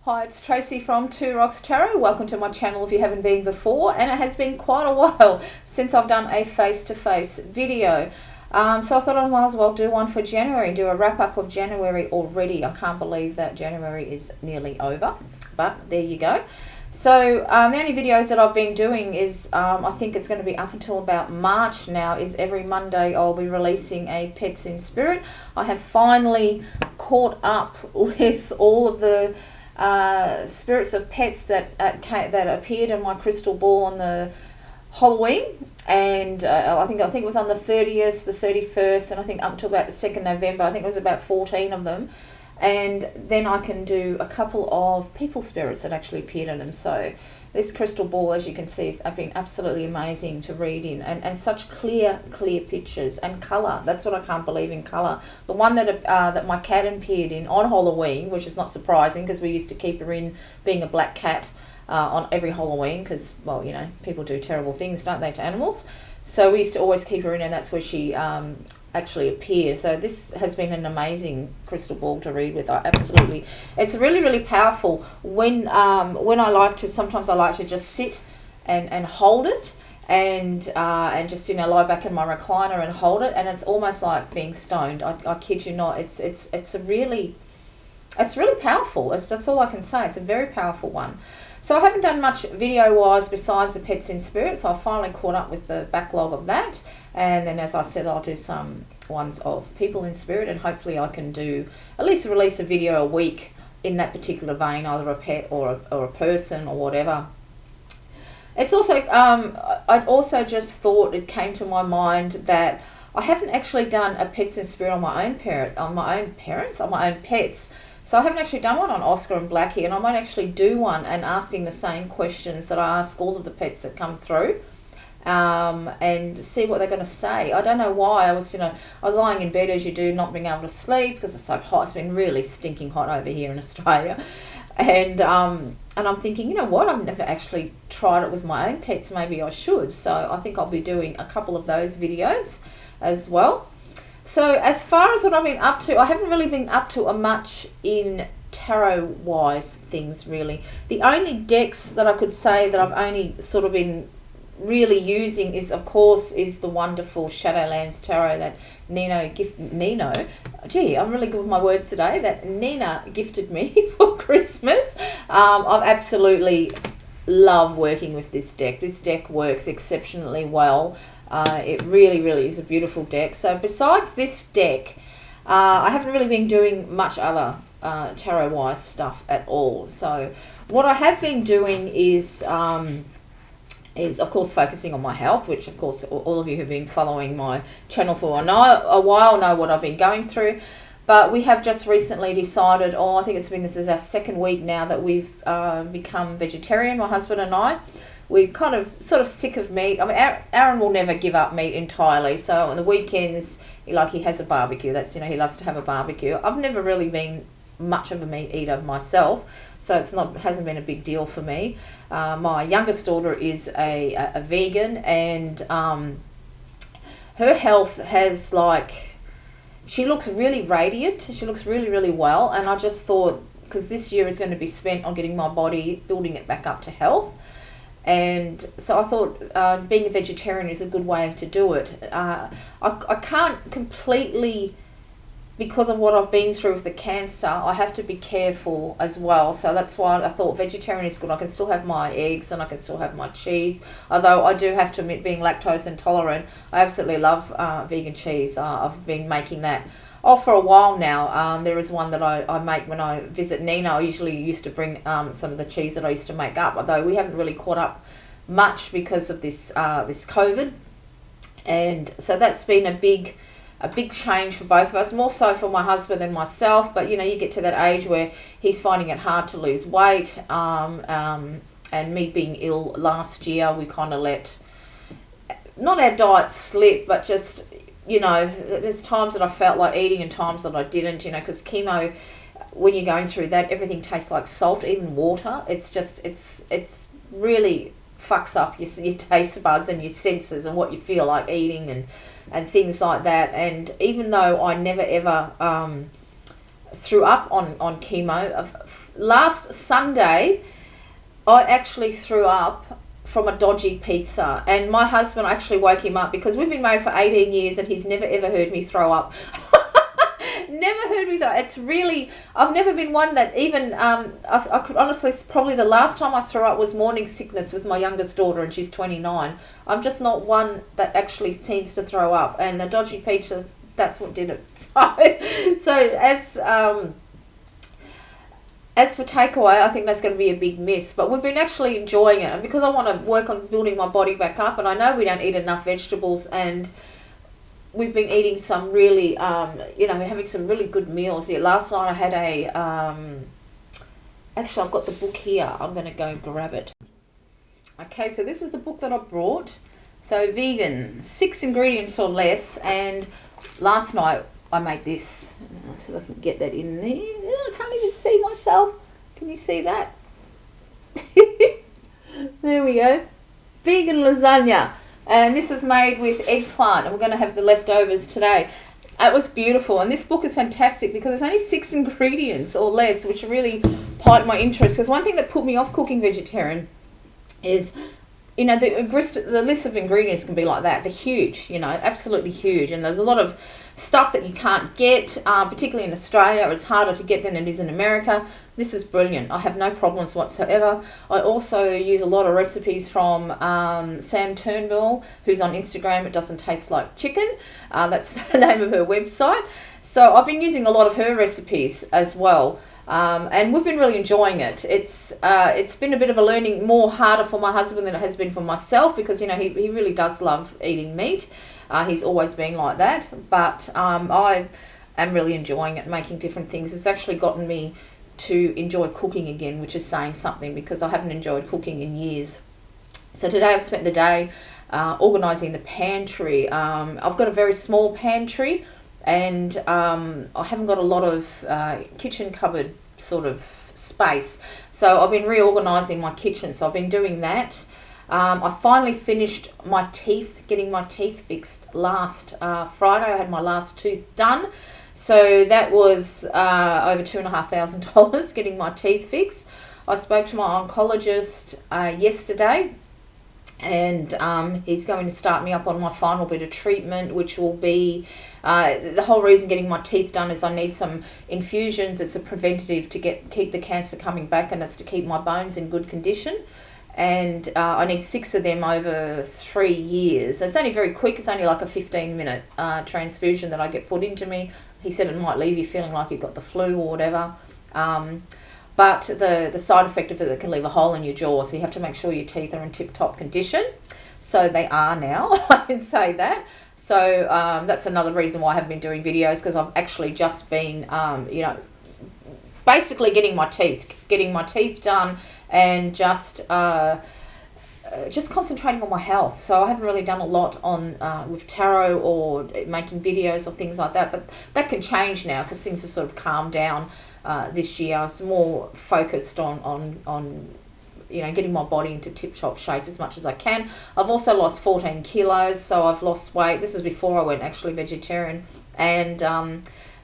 Hi, it's Tracy from Two Rocks Tarot. Welcome to my channel if you haven't been before, and it has been quite a while since I've done a face-to-face video. So I thought I might as well do one for January, do a wrap-up of January already. I can't believe that January is nearly over, but there you go. So the only videos that I've been doing is, I think it's going to be up until about March now, is every Monday I'll be releasing a Pets in Spirit. I have finally caught up with all of the spirits of pets that appeared in my crystal ball on the Halloween, and I think it was on the 30th, the 31st, and I think up to about the 2nd November. I think it was about 14 of them. And then I can do a couple of people spirits that actually appeared in them. So this crystal ball, as you can see, has been absolutely amazing to read in, and such clear pictures and colour. That's what I can't believe in colour. The one that my cat appeared in on Halloween, which is not surprising because we used to keep her in being a black cat on every Halloween because, well, you know, people do terrible things, don't they, to animals. So we used to always keep her in, and that's where she actually appear. So this has been an amazing crystal ball to read with. It's really powerful when I like to, sometimes I like to just sit and hold it and just, you know, lie back in my recliner and hold it, and it's almost like being stoned. I kid you not. It's really powerful. That's all I can say. It's a very powerful one. So I haven't done much video-wise besides the Pets in Spirit, so I finally caught up with the backlog of that. And then, as I said, I'll do some ones of People in Spirit, and hopefully I can do at least release a video a week in that particular vein, either a pet or a person or whatever. It's also, I'd also just thought, it came to my mind that I haven't actually done a Pets in Spirit on my own pets. So I haven't actually done one on Oscar and Blackie, and I might actually do one and asking the same questions that I ask all of the pets that come through, and see what they're going to say. I don't know why. I was lying in bed as you do, not being able to sleep because it's so hot. It's been really stinking hot over here in Australia, and I'm thinking, you know what? I've never actually tried it with my own pets. Maybe I should. So I think I'll be doing a couple of those videos as well. So as far as what I've been up to, I haven't really been up to much in tarot-wise things, really. The only decks that I could say that I've only sort of been really using is, of course, is the wonderful Shadowlands Tarot that gee, I'm really good with my words today, that Nina gifted me for Christmas. I've absolutely love working with this deck. This deck works exceptionally well. It really is a beautiful deck. So besides this deck, I haven't really been doing much other tarot-wise stuff at all. So what I have been doing is of course focusing on my health, which of course all of you who've been following my channel for a while know what I've been going through. But we have just recently decided, I think this is our second week now that we've become vegetarian, my husband and I. We're kind of sort of sick of meat. I mean, Aaron will never give up meat entirely. So on the weekends, he has a barbecue. That's, you know, he loves to have a barbecue. I've never really been much of a meat eater myself, so hasn't been a big deal for me. My youngest daughter is a vegan, and her health has, she looks really radiant. She looks really well, and I just thought, because this year is going to be spent on getting my body, building it back up to health. And so I thought being a vegetarian is a good way to do it. I can't completely, because of what I've been through with the cancer, I have to be careful as well. So that's why I thought vegetarian is good. I can still have my eggs and I can still have my cheese. Although I do have to admit, being lactose intolerant, I absolutely love vegan cheese. I've been making that for a while now. There is one that I make when I visit Nina. I usually used to bring some of the cheese that I used to make up, although we haven't really caught up much because of this COVID. And so that's been a big change for both of us, more so for my husband than myself. But, you know, you get to that age where he's finding it hard to lose weight. And me being ill last year, we kind of let, not our diet slip, but just, you know, there's times that I felt like eating and times that I didn't, you know, because chemo, when you're going through that, everything tastes like salt, even water. It's just, it's really fucks up your taste buds and your senses and what you feel like eating and things like that. And even though I never ever threw up on chemo, last Sunday, I actually threw up from a dodgy pizza, and my husband actually woke him up because we've been married for 18 years and he's never ever heard me throw up. Never heard me throw. It's really, I've never been one that even, I could honestly, probably the last time I threw up was morning sickness with my youngest daughter, and she's 29. I'm just not one that actually seems to throw up, and the dodgy pizza, that's what did it. So as for takeaway, I think that's going to be a big miss. But we've been actually enjoying it. And because I want to work on building my body back up, and I know we don't eat enough vegetables, and we've been eating some really, having some really good meals. Yeah, last night I had actually I've got the book here. I'm going to go grab it. Okay, so this is the book that I brought. So vegan, 6 ingredients or less. And last night I made this. Let's see if I can get that in there. I can't even see myself. Can you see that? There we go. Vegan lasagna. And this is made with eggplant. And we're going to have the leftovers today. It was beautiful. And this book is fantastic because there's only 6 ingredients or less, which really piqued my interest. Because one thing that put me off cooking vegetarian is, the list of ingredients can be like that. They're huge, absolutely huge. And there's a lot of stuff that you can't get, particularly in Australia. It's harder to get than it is in America. This is brilliant. I have no problems whatsoever. I also use a lot of recipes from Sam Turnbull, who's on Instagram. It doesn't taste like chicken. That's the name of her website. So I've been using a lot of her recipes as well. And we've been really enjoying it. It's been a bit of a learning, more harder for my husband than it has been for myself because, he really does love eating meat. He's always been like that. But I am really enjoying it, making different things. It's actually gotten me to enjoy cooking again, which is saying something because I haven't enjoyed cooking in years. So today I've spent the day organising the pantry. I've got a very small pantry. And I haven't got a lot of kitchen cupboard sort of space. So I've been reorganising my kitchen. So I've been doing that. I finally finished getting my teeth fixed last Friday. I had my last tooth done. So that was over $2,500 getting my teeth fixed. I spoke to my oncologist yesterday. And he's going to start me up on my final bit of treatment, which will be the whole reason getting my teeth done is I need some infusions. It's a preventative to keep the cancer coming back, and it's to keep my bones in good condition. And I need 6 of them over 3 years. It's only very quick. It's only like a 15-minute transfusion that I get put into me. He said it might leave you feeling like you've got the flu or whatever. But the side effect of it can leave a hole in your jaw, so you have to make sure your teeth are in tip-top condition. So they are now, I can say that. So that's another reason why I haven't been doing videos, because I've actually just been, basically getting my teeth done and just concentrating on my health. So I haven't really done a lot on with tarot or making videos or things like that, but that can change now because things have sort of calmed down. This year I was more focused on getting my body into tip-top shape as much as I can. I've also lost 14 kilos, so I've lost weight. This is before I went actually vegetarian, and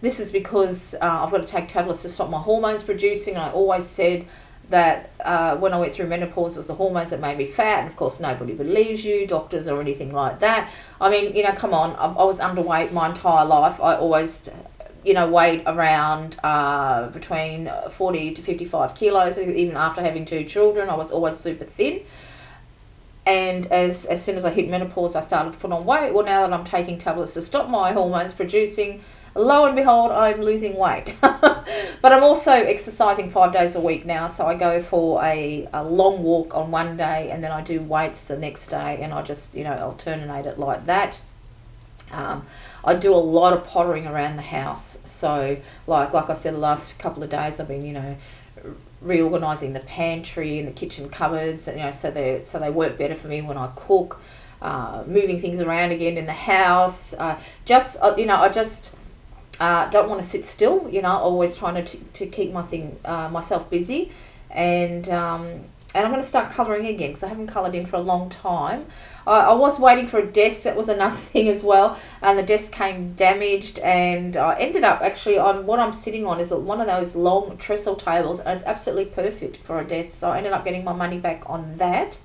this is because I've got to take tablets to stop my hormones producing. I always said that when I went through menopause, it was the hormones that made me fat, and of course nobody believes you, doctors or anything like that. I mean, come on, I was underweight my entire life. I always weighed around between 40 to 55 kilos. Even after having 2 children, I was always super thin. And as soon as I hit menopause, I started to put on weight. Well, now that I'm taking tablets to stop my hormones producing, lo and behold, I'm losing weight. But I'm also exercising 5 days a week now. So I go for a long walk on one day, and then I do weights the next day, and I just, alternate it like that. I do a lot of pottering around the house. So like I said, the last couple of days I've been, reorganising the pantry and the kitchen cupboards, so they work better for me when I cook, moving things around again in the house. I just don't want to sit still, always trying to keep myself busy. And And I'm going to start colouring again because I haven't coloured in for a long time. I was waiting for a desk. That was another thing as well. And the desk came damaged. And I ended up actually on what I'm sitting on is one of those long trestle tables. And it's absolutely perfect for a desk. So I ended up getting my money back on that.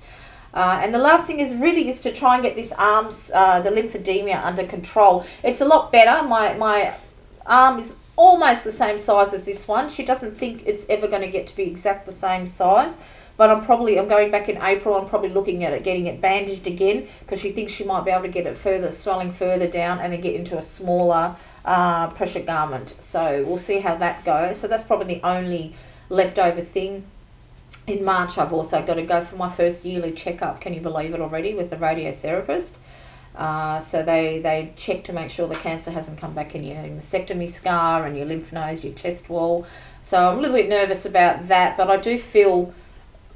And the last thing is to try and get this arms, the lymphedema under control. It's a lot better. My arm is almost the same size as this one. She doesn't think it's ever going to get to be exact the same size. But I'm going back in April. I'm probably looking at it, getting it bandaged again, because she thinks she might be able to get it swelling further down, and then get into a smaller pressure garment. So we'll see how that goes. So that's probably the only leftover thing. In March, I've also got to go for my first yearly checkup. Can you believe it already? With the radiotherapist. So they check to make sure the cancer hasn't come back in your mastectomy scar and your lymph nodes, your chest wall. So I'm a little bit nervous about that, but I do feel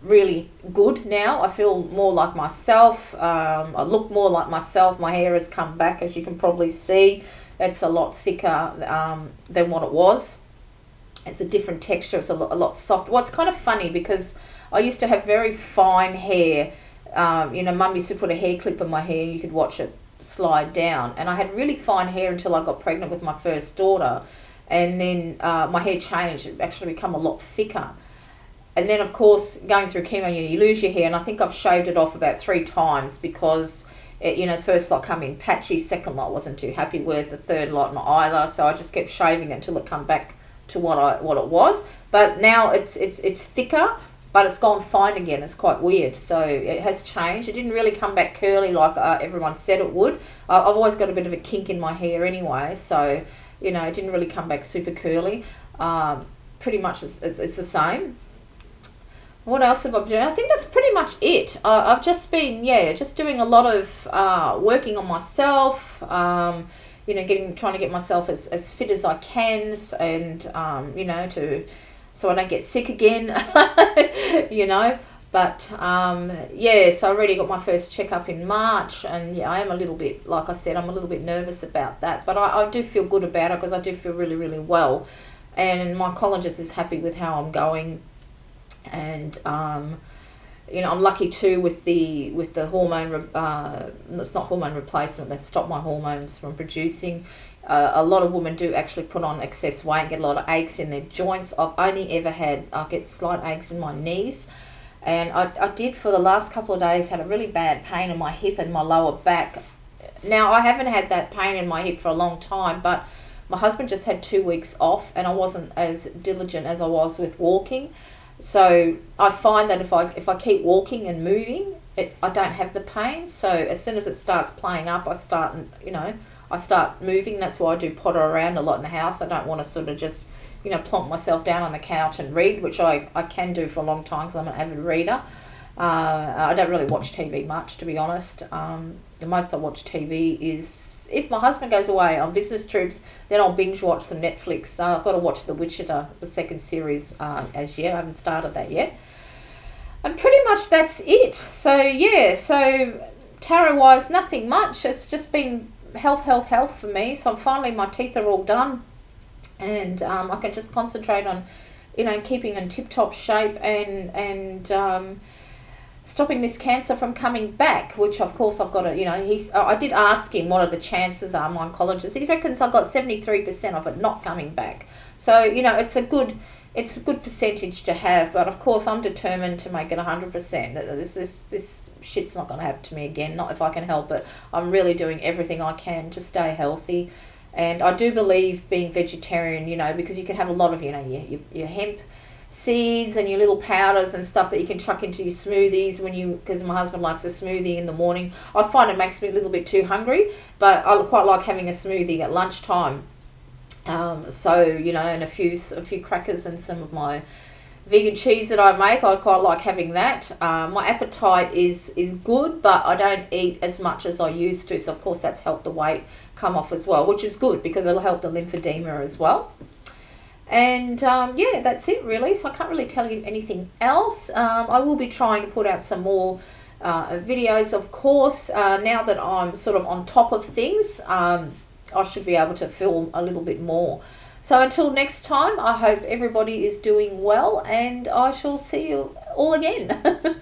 really good now. I feel more like myself. I look more like myself. My hair has come back, as you can probably see. It's a lot thicker than what it was. It's a different texture. It's a lot softer. Well, it's kind of funny because I used to have very fine hair. Mum used to put a hair clip in my hair and you could watch it slide down. And I had really fine hair until I got pregnant with my first daughter. And then my hair changed. It actually become a lot thicker. And then, of course, going through chemo, you lose your hair. And I think I've shaved it off about 3 times because, the first lot come in patchy. Second lot wasn't too happy with. The third lot not either. So I just kept shaving it until it come back to what it was. But now it's thicker, but it's gone fine again. It's quite weird. So it has changed. It didn't really come back curly like everyone said it would. I've always got a bit of a kink in my hair anyway. So, it didn't really come back super curly. Pretty much it's the same. What else have I been doing? I think that's pretty much it. I've just been, just doing a lot of working on myself, trying to get myself as fit as I can, and, so I don't get sick again, But, so I already got my first checkup in March, and I am a little bit, like I said, I'm a little bit nervous about that. But I do feel good about it because I do feel really, really well. And my oncologist is happy with how I'm going. And I'm lucky too with the hormone. It's not hormone replacement. They stop my hormones from producing. A lot of women do actually put on excess weight and get a lot of aches in their joints. I get slight aches in my knees, and I did for the last couple of days had a really bad pain in my hip and my lower back. Now I haven't had that pain in my hip for a long time, but my husband just had 2 weeks off, and I wasn't as diligent as I was with walking. So I find that if I keep walking and moving, I don't have the pain. So as soon as it starts playing up, I start moving. That's why I do potter around a lot in the house. I don't want to sort of just, plonk myself down on the couch and read, which I can do for a long time because I'm an avid reader. I don't really watch TV much, to be honest. The most I watch TV is if my husband goes away on business trips, then I'll binge watch some Netflix. So I've got to watch The Witcher, the second series as yet. I haven't started that yet. And pretty much that's it. So tarot-wise, nothing much. It's just been health for me. So finally my teeth are all done. And I can just concentrate on, keeping in tip-top shape and stopping this cancer from coming back, which of course I've got to, I did ask him what are the chances are, my oncologist. He reckons I've got 73% of it not coming back. So, it's a good percentage to have, but of course I'm determined to make it 100%. This shit's not going to happen to me again, not if I can help it. I'm really doing everything I can to stay healthy. And I do believe being vegetarian, because you can have a lot of, your hemp seeds and your little powders and stuff that you can chuck into your smoothies because my husband likes a smoothie in the morning. I find it makes me a little bit too hungry, but I quite like having a smoothie at lunchtime. And a few crackers and some of my vegan cheese that I make, I quite like having that. My appetite is good, but I don't eat as much as I used to, so of course that's helped the weight come off as well, which is good because it'll help the lymphedema as well. And that's it really. So I can't really tell you anything else. I will be trying to put out some more videos, of course. Now that I'm sort of on top of things, I should be able to film a little bit more. So until next time, I hope everybody is doing well, and I shall see you all again.